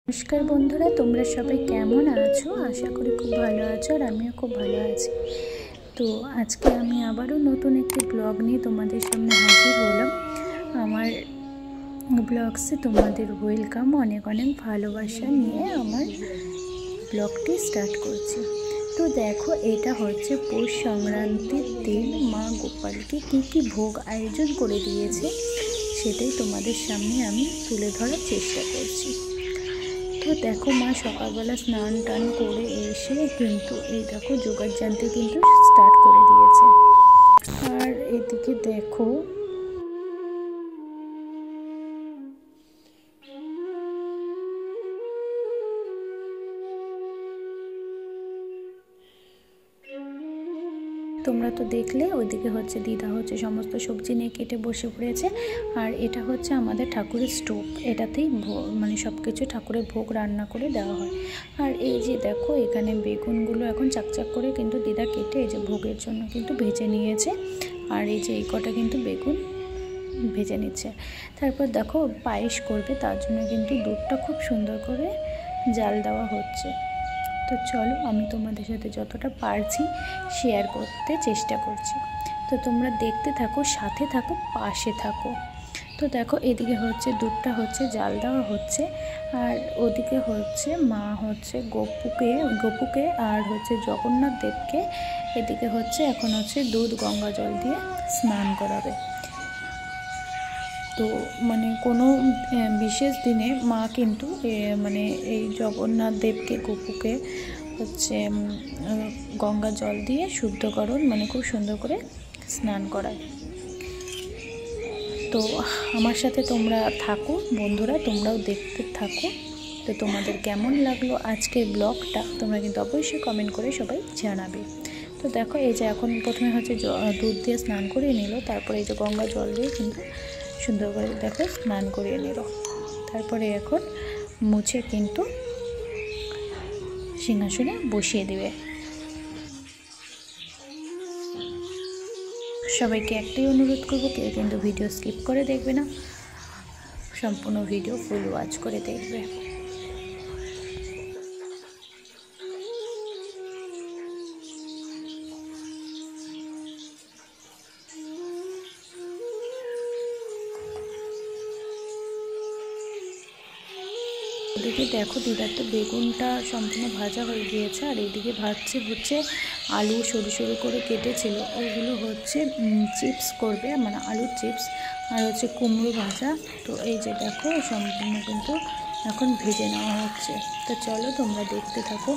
नमस्कार बंधुरा তোমরা সবাই কেমন আছো? আশা করি খুব ভালো আছো আর আমিও খুব ভালো আছি। তো আজকে আমি আবারও নতুন একটি ব্লগ নিয়ে তোমাদের সামনে হাজির হলাম। আমার ব্লগসে তোমাদের ওয়েলকাম, অনেক অনেক ভালোবাসা নিয়ে আমার ব্লগটি স্টার্ট করছি। তো দেখো, এটা হচ্ছে পৌষ সংক্রান্তির দিন মা গোপালকে কী ভোগ আয়োজন করে দিয়েছে সেটাই তোমাদের সামনে আমি তুলে ধরার চেষ্টা করছি। তো দেখো, মা সকালবেলা স্নান টান করে এসে কিন্তু এই দেখো জোগাড় জানতে কিন্তু স্টার্ট করে দিয়েছে। আর এদিকে দেখো তোমরা তো দেখলে, ওইদিকে হচ্ছে দিদা হচ্ছে সমস্ত সবজি নিয়ে কেটে বসে পড়েছে। আর এটা হচ্ছে আমাদের ঠাকুরের স্টোভ, এটাতেই মানে সব কিছু ঠাকুরের ভোগ রান্না করে দেওয়া হয়। আর এই যে দেখো, এখানে বেগুনগুলো এখন চাকচাক করে কিন্তু দিদা কেটে এই যে ভোগের জন্য কিন্তু ভেজে নিয়েছে। আর এই যে এই কটা কিন্তু বেগুন ভেজে নিচ্ছে। তারপর দেখো পায়েস করবে, তার জন্য কিন্তু দুধটা খুব সুন্দর করে জাল দেওয়া হচ্ছে। তো চলো, আমি তোমাদের সাথে যতটা পারছি শেয়ার করতে চেষ্টা করছি। তো তোমরা দেখতে থাকো, সাথে থাকো, পাশে থাকো। তো দেখো, এদিকে হচ্ছে দুধটা হচ্ছে জাল দেওয়া হচ্ছে, আর ওদিকে হচ্ছে মা হচ্ছে গপুকে আর হচ্ছে জগন্নাথ দেবকে এদিকে হচ্ছে এখন হচ্ছে দুধ গঙ্গা জল দিয়ে স্নান করাবে। তো মানে কোনো বিশেষ দিনে মা কিন্তু মানে এই জগন্নাথ দেবকে গপুকে হচ্ছে গঙ্গা জল দিয়ে শুদ্ধকরণ মানে খুব সুন্দর করে স্নান করায়। তো আমার সাথে তোমরা থাকো বন্ধুরা, তোমরাও দেখতে থাকো। তো তোমাদের কেমন লাগলো আজকের ব্লগটা তোমরা কিন্তু অবশ্যই কমেন্ট করে সবাই জানাবে। তো দেখো, এই যে এখন প্রথমে হচ্ছে দুধ দিয়ে স্নান করিয়ে নিল, তারপরে এই যে গঙ্গা জল দিয়ে কিন্তু সুন্দর করে দেখো স্নান করিয়ে নিল। তারপরে এখন মুছে কিন্তু সিংহাসনে বসিয়ে দেবে। সবাইকে একটাই অনুরোধ করবো, কেউ কিন্তু ভিডিও স্কিপ করে দেখবে না, সম্পূর্ণ ভিডিও ফুল ওয়াচ করে দেখবে। এদিকে দেখো, দিদার তো বেগুনটা সম্পূর্ণ ভাজা হয়ে গিয়েছে, আর এইদিকে ভাজছে হচ্ছে আলু সরু সরু করে কেটেছিল, ওইগুলো হচ্ছে চিপস করবে, মানে আলুর চিপস, আর হচ্ছে কুমড়ো ভাজা। তো এই যে দেখো সম্পূর্ণ কিন্তু এখন ভেজে নেওয়া হচ্ছে। তো চলো তোমরা দেখতে থাকো।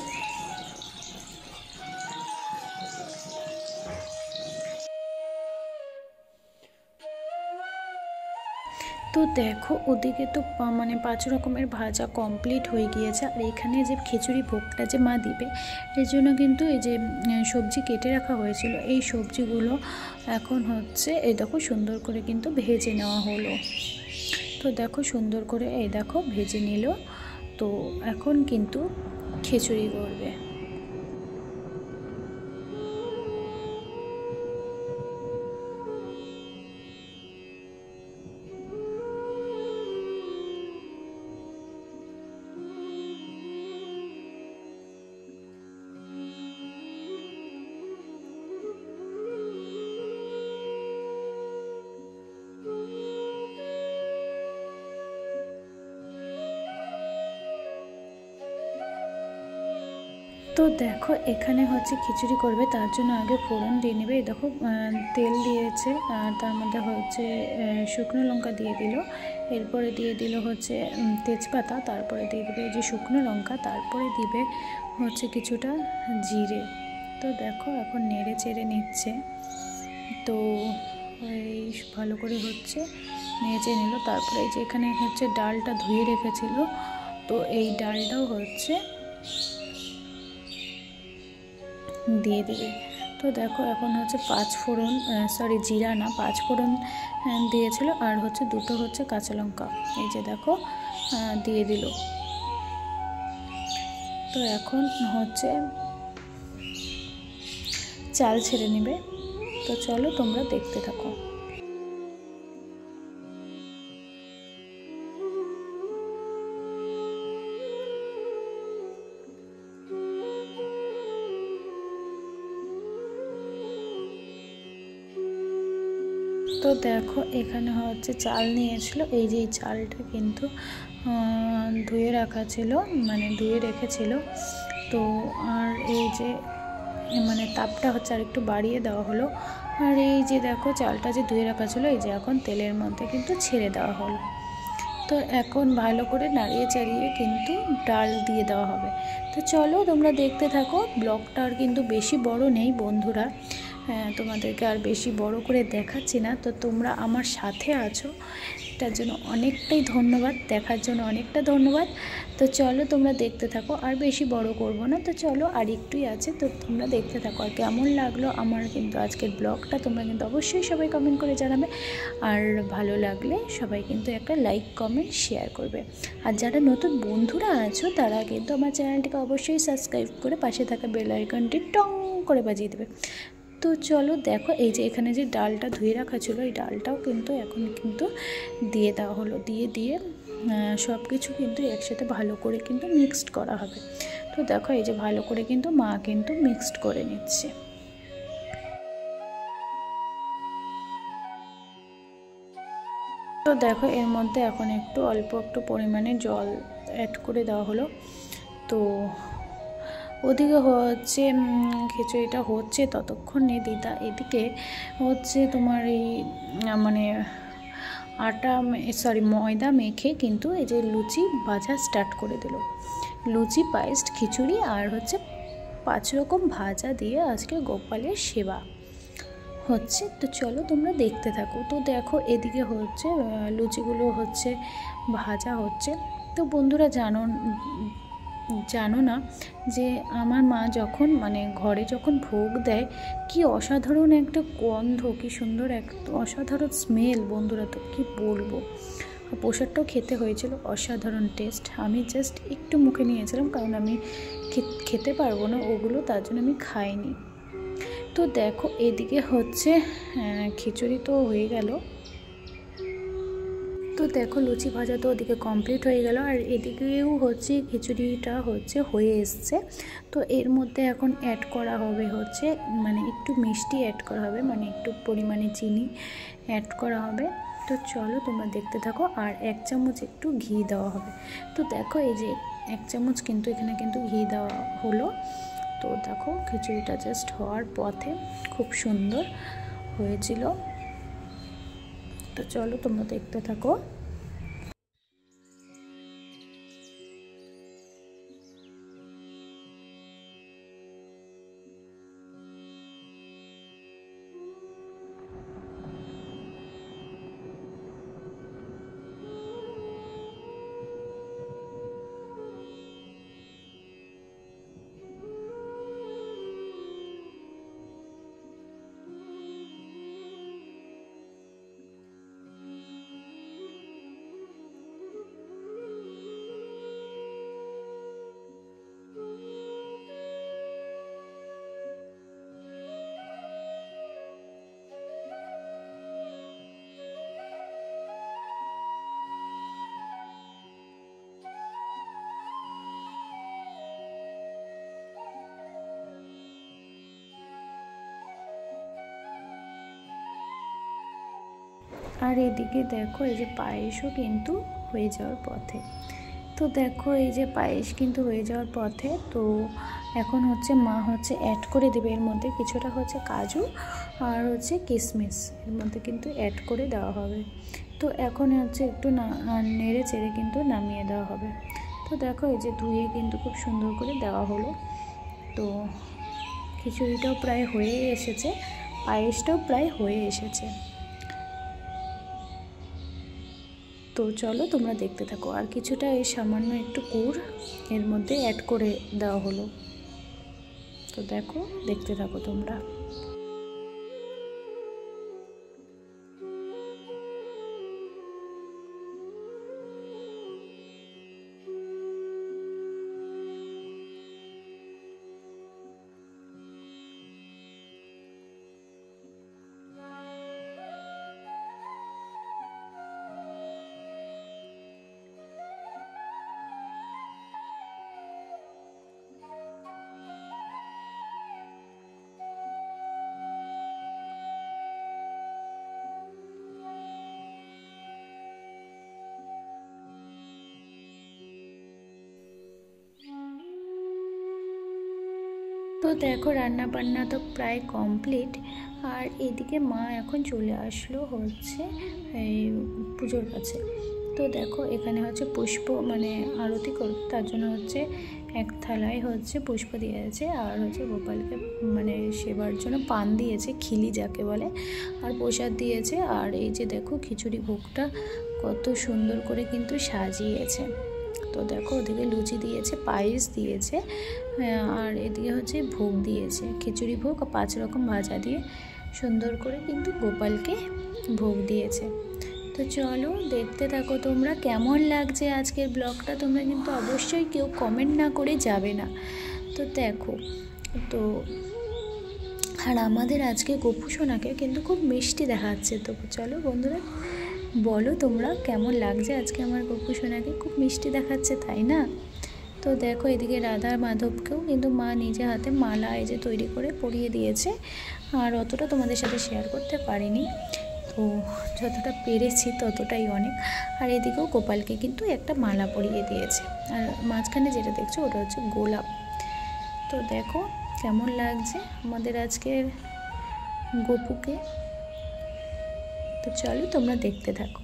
তো দেখো, ওদিকে তো মানে 5 রকমের ভাজা কমপ্লিট হয়ে গিয়েছে, আর এখানে যে খিচুড়ি ভোগটা যে মা দিবে এর জন্য কিন্তু এই যে সবজি কেটে রাখা হয়েছিল, এই সবজিগুলো এখন হচ্ছে এই দেখো সুন্দর করে কিন্তু ভেজে নেওয়া হলো। তো দেখো সুন্দর করে এই দেখো ভেজে নিল। তো এখন কিন্তু খিচুড়ি করবে। তো দেখো, এখানে হচ্ছে খিচুড়ি করবে, তার জন্য আগে ফোড়ন দিয়ে নেবে। এই দেখো তেল দিয়েছে, আর তার মধ্যে হচ্ছে শুকনো লঙ্কা দিয়ে দিল, এরপরে দিয়ে দিল হচ্ছে তেজপাতা, তারপরে দিয়ে দেবে এই যে শুকনো লঙ্কা, তারপরে দিবে হচ্ছে কিছুটা জিরে। তো দেখো এখন নেড়ে চেড়ে নিচ্ছে। তো এই ভালো করে হচ্ছে নেড়ে চেড়ে নিল। তারপরে এই যে এখানে হচ্ছে ডালটা ধুয়ে রেখেছিল, তো এই ডালটাও হচ্ছে দিয়ে দিবে। তো দেখো এখন হচ্ছে 5 ফোড়ন, জিরা না 5 ফোড়ন দিয়েছিল, আর হচ্ছে দুটো হচ্ছে কাঁচা লঙ্কা এই যে দেখো দিয়ে দিল। তো এখন হচ্ছে চাল ছেড়ে নেবে। তো চলো তোমরা দেখতে থাকো। তো দেখো এখানে হচ্ছে চাল নিয়েছিল, এই যে এই চালটা কিন্তু ধুয়ে রাখা ছিল, মানে ধুয়ে রেখেছিল। তো আর এই যে মানে তাপটা হচ্ছে আর একটু বাড়িয়ে দেওয়া হলো। আর এই যে দেখো চালটা যে ধুয়ে রাখা ছিল, এই যে এখন তেলের মধ্যে কিন্তু ছেড়ে দেওয়া হলো। তো এখন ভালো করে নাড়িয়ে চাড়িয়ে কিন্তু ডাল দিয়ে দেওয়া হবে। তো চলো তোমরা দেখতে থাকো। ব্লগটা আর কিন্তু বেশি বড় নেই বন্ধুরা, তোমাদেরকে আর বেশি বড় করে দেখাচ্ছি না। তো তোমরা আমার সাথে আছো, এটার জন্য অনেকটাই ধন্যবাদ, দেখার জন্য অনেকটা ধন্যবাদ। তো চলো তোমরা দেখতে থাকো, আর বেশি বড় করব না। তো চলো আর একটুই আছে, তো তোমরা দেখতে থাকো। আর কেমন লাগলো আমার কিন্তু আজকের ব্লগটা তোমরা কিন্তু অবশ্যই সবাই কমেন্ট করে জানাবে। আর ভালো লাগলে সবাই কিন্তু একটা লাইক কমেন্ট শেয়ার করবে। আর যারা নতুন বন্ধুরা আছো তারা কিন্তু আমার চ্যানেলটিকে অবশ্যই সাবস্ক্রাইব করে পাশে থাকা বেল আইকনটি টং করে বাজিয়ে দেবে। তো চলো দেখো, এই যে এখানে যে ডালটা ধুয়ে রাখা ছিল, এই ডালটাও কিন্তু এখন কিন্তু দিয়ে দেওয়া হলো। দিয়ে সব কিছু কিন্তু একসাথে ভালো করে কিন্তু মিক্সড করা হবে। তো দেখো এই যে ভালো করে কিন্তু মা কিন্তু মিক্সড করে নিচ্ছে। তো দেখো এর মধ্যে এখন একটু অল্প একটু পরিমাণে জল অ্যাড করে দেওয়া হলো। তো ওদিকে হচ্ছে খিচুড়িটা হচ্ছে, ততক্ষণে দিদা এদিকে হচ্ছে তোমার এই মানে ময়দা মেখে কিন্তু এই যে লুচি ভাজা স্টার্ট করে দিল। লুচি, পায়েস, খিচুড়ি আর হচ্ছে 5 রকম ভাজা দিয়ে আজকে গোপালের সেবা হচ্ছে। তো চলো তোমরা দেখতে থাকো। তো দেখো এদিকে হচ্ছে লুচিগুলো হচ্ছে ভাজা হচ্ছে। তো বন্ধুরা জানো না যে আমার মা যখন মানে ঘরে যখন ভোগ দেয়, কি অসাধারণ একটা গন্ধ, কি সুন্দর এক অসাধারণ স্মেল বন্ধুরা, তো কি বলবো। প্রসাদটাও খেতে হয়েছিল, অসাধারণ টেস্ট। আমি জাস্ট একটু মুখে নিয়েছিলাম, কারণ আমি খেতে পারবো না ওগুলো, তার জন্য আমি খাইনি। তো দেখো এদিকে হচ্ছে খিচুড়ি তো হয়ে গেল। তো দেখো লুচি ভাজা তো ওদিকে কমপ্লিট হয়ে গেল, আর এদিকেও হচ্ছে খিচুড়িটা হচ্ছে হয়ে এসছে। তো এর মধ্যে এখন অ্যাড করা হবে হচ্ছে মানে একটু মিষ্টি অ্যাড করা হবে, মানে একটু পরিমাণে চিনি অ্যাড করা হবে। তো চলো তোমরা দেখতে থাকো। আর 1 চামচ একটু ঘি দেওয়া হবে। তো দেখো এই যে 1 চামচ কিন্তু এখানে কিন্তু ঘি দেওয়া হলো। তো দেখো খিচুড়িটা জাস্ট হওয়ার পথে, খুব সুন্দর হয়েছিল। তো চলো তোমরা দেখতে থাকো। আর এদিকে দেখো এই যে পায়েসও কিন্তু হয়ে যাওয়ার পথে। তো দেখো এই যে পায়েস কিন্তু হয়ে যাওয়ার পথে। তো এখন হচ্ছে মা হচ্ছে অ্যাড করে দেবে এর মধ্যে কিছুটা হচ্ছে কাজু আর হচ্ছে কিশমিশ, এর মধ্যে কিন্তু অ্যাড করে দেওয়া হবে। তো এখন হচ্ছে একটু নেড়ে চেড়ে কিন্তু নামিয়ে দেওয়া হবে। তো দেখো এই যে ধুয়ে কিন্তু খুব সুন্দর করে দেওয়া হলো। তো খিচুড়িটাও প্রায় হয়ে এসেছে, পায়েসটাও প্রায় হয়ে এসেছে। তো চলো তোমরা দেখতে থাকো। আর কিছুটা এই সামান্য একটু গুড় এর মধ্যে অ্যাড করে দেওয়া হলো। তো দেখো দেখতে থাকো তোমরা। তো দেখো রান্না বান্না তো প্রায় কমপ্লিট। আর এদিকে মা এখন চলে আসলো হচ্ছে এই পুজোর কাছে। তো দেখো এখানে হচ্ছে পুষ্প মানে আরতি করবে, তার জন্য হচ্ছে এক থালায় হচ্ছে পুষ্প দিয়েছে, আর হচ্ছে গোপালকে মানে সেবার জন্য পান দিয়েছে, খিলি যাকে বলে, আর প্রসাদ দিয়েছে। আর এই যে দেখো খিচুড়ি ভোগটা কত সুন্দর করে কিন্তু সাজিয়েছে। তো দেখো ওদিকে লুচি দিয়েছে, পায়েস দিয়েছে, আর এদিকে হচ্ছে ভোগ দিয়েছে, খিচুড়ি ভোগ 5 রকম ভাজা দিয়ে সুন্দর করে কিন্তু গোপালকে ভোগ দিয়েছে। তো চলো দেখতে থাকো তোমরা কেমন লাগছে আজকের ব্লগটা। তোমরা কিন্তু অবশ্যই কেউ কমেন্ট না করে যাবে না। তো দেখো তো আর আমাদের আজকে গপু সোনাকে কিন্তু খুব মিষ্টি দেখাচ্ছে। তো চলো বন্ধুরা বলো তোমরা কেমন লাগছে আজকে আমার গপু সোনাকে, খুব মিষ্টি দেখাচ্ছে তাই না? তো দেখো এদিকে রাধা মাধবকেও কিন্তু মা নিজে হাতে মালা এই যে তৈরি করে পরিয়ে দিয়েছে। আর অতটা তোমাদের সাথে শেয়ার করতে পারিনি, তো যতটা পেরেছি ততটাই অনেক। আর এদিকেও গোপালকে কিন্তু একটা মালা পরিয়ে দিয়েছে, আর মাঝখানে যেটা দেখছো ওটা হচ্ছে গোলাপ। তো দেখো কেমন লাগছে আমাদের আজকের গপুকে। তো চলো তোমরা দেখতে থাকো।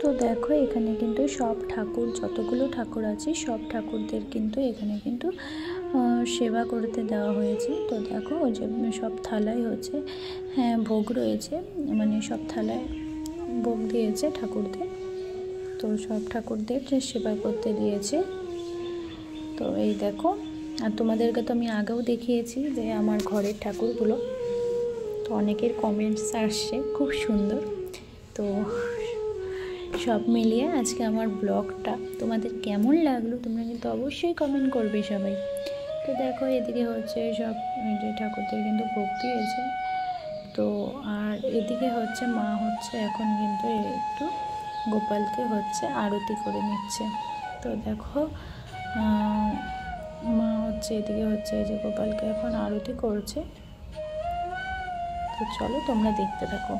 তো দেখো এখানে কিন্তু সব ঠাকুর, যতগুলো ঠাকুর আছে সব ঠাকুরদের কিন্তু এখানে কিন্তু সেবা করতে দেওয়া হয়েছে। তো দেখো ওই যে সব থালায় হচ্ছে ভোগ রয়েছে, মানে সব থালায় ভোগ দিয়েছে ঠাকুরদের। তো সব ঠাকুরদের সেবা করতে দিয়েছে। তো এই দেখো, আর তোমাদেরকে তো আমি আগেও দেখিয়েছি যে আমার ঘরের ঠাকুরগুলো, তো অনেকের কমেন্টস আসছে খুব সুন্দর। তো সব মিলিয়ে আজকে আমার ব্লগটা তোমাদের কেমন লাগলো তোমরা কিন্তু অবশ্যই কমেন্ট করবে সবাই। তো দেখো এদিকে হচ্ছে সব যে ঠাকুরদের কিন্তু ভোগ দিয়েছে। তো আর এদিকে হচ্ছে মা হচ্ছে এখন কিন্তু একটু গোপালকে হচ্ছে আরতি করে নিচ্ছে। তো দেখো মা হচ্ছে এদিকে হচ্ছে এই যে গোপালকে এখন আরতি করছে। তো চলো তোমরা দেখতে থাকো।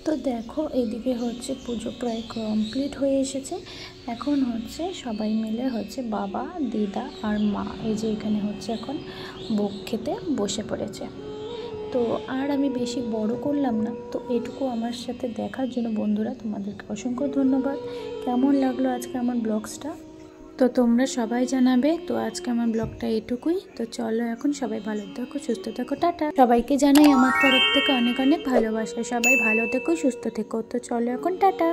তো দেখো এদিকে হচ্ছে পুজো প্রায় কমপ্লিট হয়ে এসেছে। এখন হচ্ছে সবাই মিলে হচ্ছে বাবা, দিদা আর মা এই যে এখানে হচ্ছে এখন ভোগ খেতে বসে পড়েছে। তো আর আমি বেশি বড় করলাম না, তো এটুকু আমার সাথে দেখার জন্য বন্ধুরা তোমাদেরকে অসংখ্য ধন্যবাদ। কেমন লাগলো আজকে আমার ব্লগসটা তো তোমরা সবাই জানাবে। তো আজকে আমার ব্লগটা এটুকুই। তো চলো এখন সবাই ভালো থেকো, সুস্থ থেকো, টাটা। সবাইকে জানাই আমার তরফ থেকে অনেক অনেক ভালোবাসা। সবাই ভালো থেকো, সুস্থ থেকো। তো চলো এখন টাটা।